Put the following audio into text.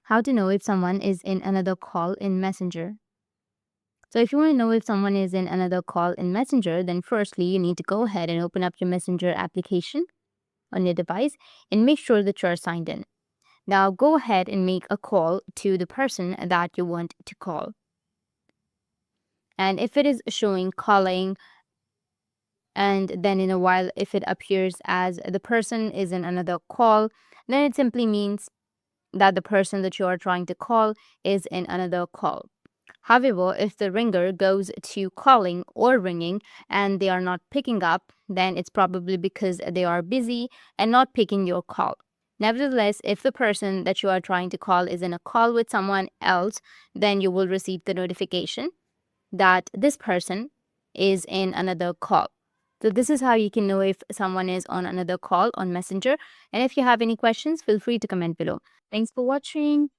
How to know if someone is in another call in Messenger. So if you want to know if someone is in another call in Messenger, then firstly, you need to go ahead and open up your Messenger application on your device and make sure that you're signed in. Now go ahead and make a call to the person that you want to call. And if it is showing calling, and then in a while, if it appears as the person is in another call, then it simply means that the person that you are trying to call is in another call. However, if the ringer goes to calling or ringing and they are not picking up, then it's probably because they are busy and not picking your call. Nevertheless, if the person that you are trying to call is in a call with someone else, then you will receive the notification that this person is in another call. So this is how you can know if someone is on another call on Messenger. And if you have any questions, feel free to comment below. Thanks for watching.